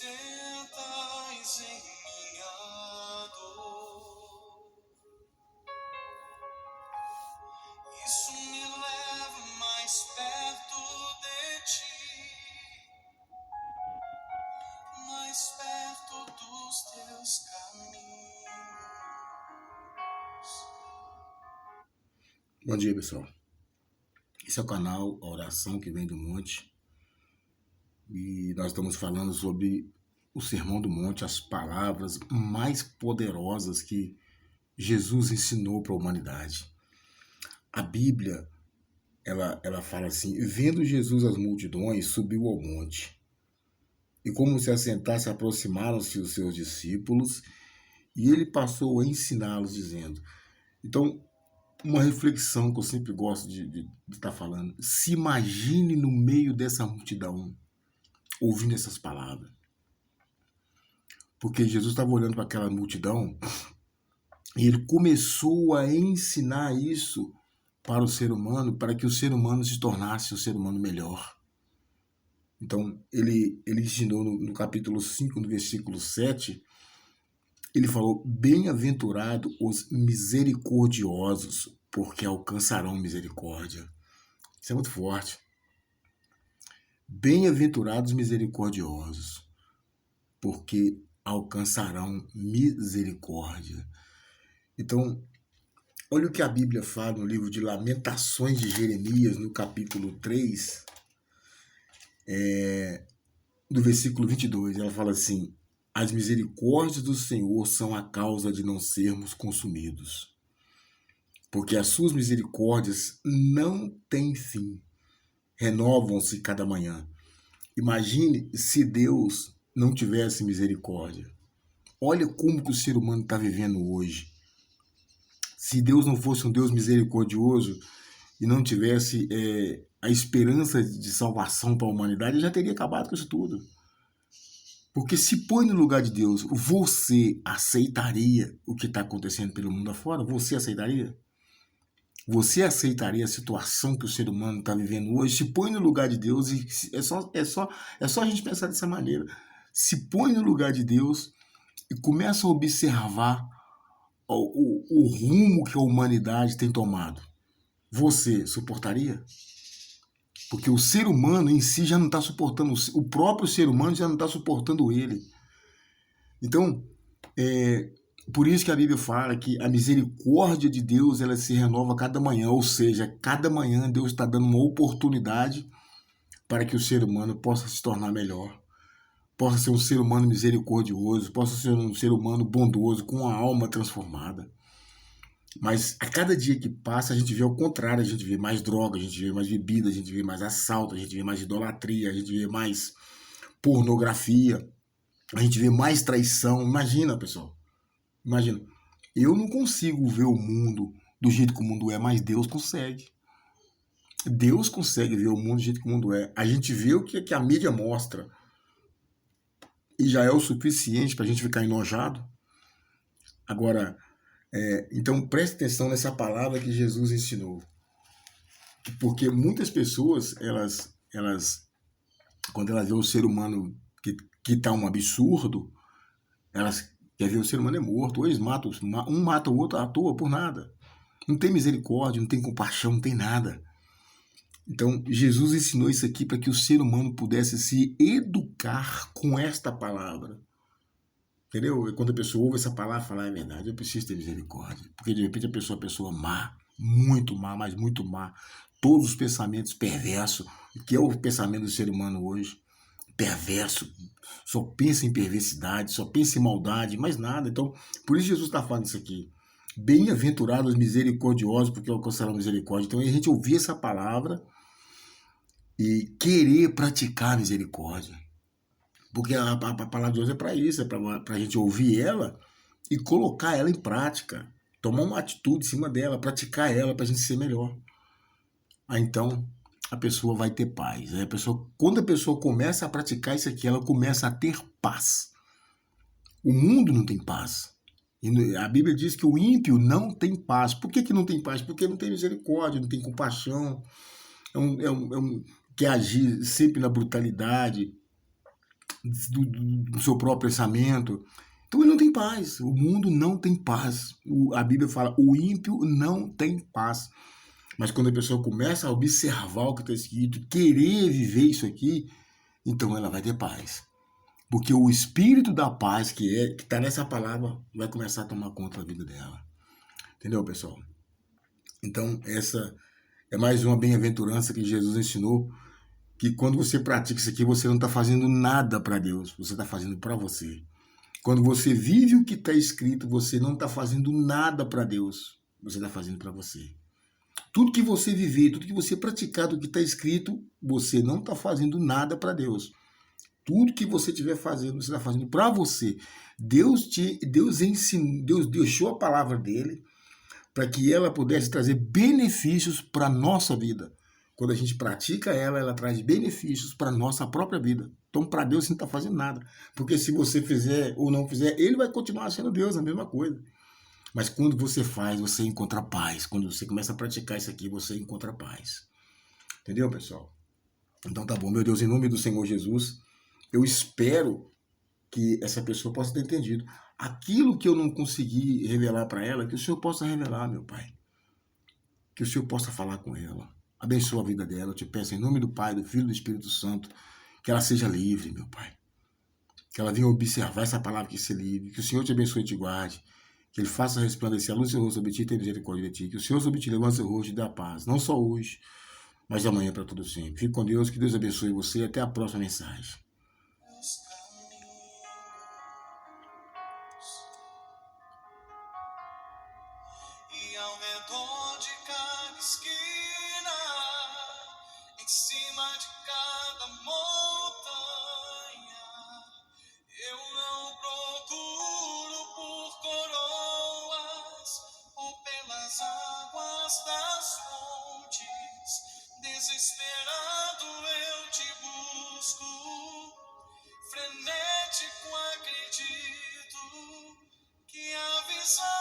sustentas em minha dor. Isso me leva mais perto de ti, mais perto dos teus caminhos. Bom dia, pessoal. Esse é o canal A Oração que Vem do Monte e nós estamos falando sobre o Sermão do Monte, as palavras mais poderosas que Jesus ensinou para a humanidade. A Bíblia, ela fala assim: vendo Jesus as multidões, subiu ao monte. E como se assentasse, aproximaram-se os seus discípulos e ele passou a ensiná-los, dizendo. Então, uma reflexão que eu sempre gosto de estar falando. Se imagine no meio dessa multidão, ouvindo essas palavras. Porque Jesus estava olhando para aquela multidão e ele começou a ensinar isso para o ser humano, para que o ser humano se tornasse um ser humano melhor. Então, ele ensinou no capítulo 5, no versículo 7, ele falou: bem-aventurado os misericordiosos, porque alcançarão misericórdia. Isso é muito forte. Bem-aventurados misericordiosos, porque alcançarão misericórdia. Então, olha o que a Bíblia fala no livro de Lamentações de Jeremias, no capítulo 3, do versículo 22. Ela fala assim: as misericórdias do Senhor são a causa de não sermos consumidos, porque as suas misericórdias não têm fim, renovam-se cada manhã. Imagine se Deus não tivesse misericórdia. Olha como que o ser humano está vivendo hoje. Se Deus não fosse um Deus misericordioso e não tivesse a esperança de salvação para a humanidade, ele já teria acabado com isso tudo. Porque se põe no lugar de Deus, você aceitaria o que está acontecendo pelo mundo afora? Você aceitaria? Você aceitaria a situação que o ser humano está vivendo hoje? Se põe no lugar de Deus e é só a gente pensar dessa maneira. Se põe no lugar de Deus e começa a observar o rumo que a humanidade tem tomado. Você suportaria? Porque o ser humano em si já não está suportando, o próprio ser humano já não está suportando ele. Então, por isso que a Bíblia fala que a misericórdia de Deus ela se renova cada manhã, ou seja, cada manhã Deus está dando uma oportunidade para que o ser humano possa se tornar melhor, possa ser um ser humano misericordioso, possa ser um ser humano bondoso, com a alma transformada. Mas a cada dia que passa a gente vê o contrário, a gente vê mais droga, a gente vê mais bebida, a gente vê mais assalto, a gente vê mais idolatria, a gente vê mais pornografia, a gente vê mais traição. Imagina, pessoal. Imagina, eu não consigo ver o mundo do jeito que o mundo é, mas Deus consegue. Deus consegue ver o mundo do jeito que o mundo é. A gente vê o que a mídia mostra e já é o suficiente para a gente ficar enojado. Agora, então preste atenção nessa palavra que Jesus ensinou. Porque muitas pessoas, elas quando elas veem o ser humano que está um absurdo, elas quer ver o ser humano é morto, ou eles matam, um mata o outro à toa por nada. Não tem misericórdia, não tem compaixão, não tem nada. Então, Jesus ensinou isso aqui para que o ser humano pudesse se educar com esta palavra. Entendeu? E quando a pessoa ouve essa palavra, fala: é verdade, eu preciso ter misericórdia. Porque de repente a pessoa má, muito má, mas muito má. Todos os pensamentos perversos, que é o pensamento do ser humano hoje. Perverso, só pensa em perversidade, só pensa em maldade, mais nada. Então, por isso Jesus está falando isso aqui. Bem-aventurados os misericordiosos, porque alcançarão misericórdia. Então, a gente ouvir essa palavra e querer praticar a misericórdia. Porque a palavra de Deus é para isso, é para a gente ouvir ela e colocar ela em prática. Tomar uma atitude em cima dela, praticar ela para a gente ser melhor. Então, a pessoa vai ter paz. Quando a pessoa começa a praticar isso aqui, ela começa a ter paz. O mundo não tem paz. E a Bíblia diz que o ímpio não tem paz. Por que não tem paz? Porque não tem misericórdia, não tem compaixão, quer agir sempre na brutalidade, do seu próprio pensamento. Então ele não tem paz. O mundo não tem paz. A Bíblia fala, o ímpio não tem paz. Mas quando a pessoa começa a observar o que está escrito, querer viver isso aqui, então ela vai ter paz. Porque o espírito da paz que está nessa palavra vai começar a tomar conta da vida dela. Entendeu, pessoal? Então, essa é mais uma bem-aventurança que Jesus ensinou, que quando você pratica isso aqui, você não está fazendo nada para Deus, você está fazendo para você. Quando você vive o que está escrito, você não está fazendo nada para Deus, você está fazendo para você. Tudo que você viver, tudo que você praticar do que está escrito, você não está fazendo nada para Deus. Tudo que você estiver fazendo, você está fazendo para você. Deus ensinou, Deus deixou a palavra dele para que ela pudesse trazer benefícios para a nossa vida. Quando a gente pratica ela, ela traz benefícios para a nossa própria vida. Então, para Deus, você não está fazendo nada. Porque se você fizer ou não fizer, ele vai continuar sendo Deus, a mesma coisa. Mas quando você faz, você encontra paz. Quando você começa a praticar isso aqui, você encontra paz. Entendeu, pessoal? Então tá bom, meu Deus, em nome do Senhor Jesus, eu espero que essa pessoa possa ter entendido. Aquilo que eu não consegui revelar para ela, que o Senhor possa revelar, meu Pai. Que o Senhor possa falar com ela. Abençoa a vida dela. Eu te peço em nome do Pai, do Filho e do Espírito Santo, que ela seja livre, meu Pai. Que ela venha observar essa palavra que ser livre. Que o Senhor te abençoe e te guarde. Que Ele faça resplandecer a luz do seu rosto sobre ti e tenha misericórdia de ti. Que o Senhor sobre ti levante seu rosto e dê a paz. Não só hoje, mas amanhã para todo sempre. Fique com Deus. Que Deus abençoe você. Até a próxima mensagem. E ao redor de cada esquina, em cima de cada montanha, eu não procuro por coroas ou pelas águas das fontes. Desesperado eu te busco, frenético acredito que a visão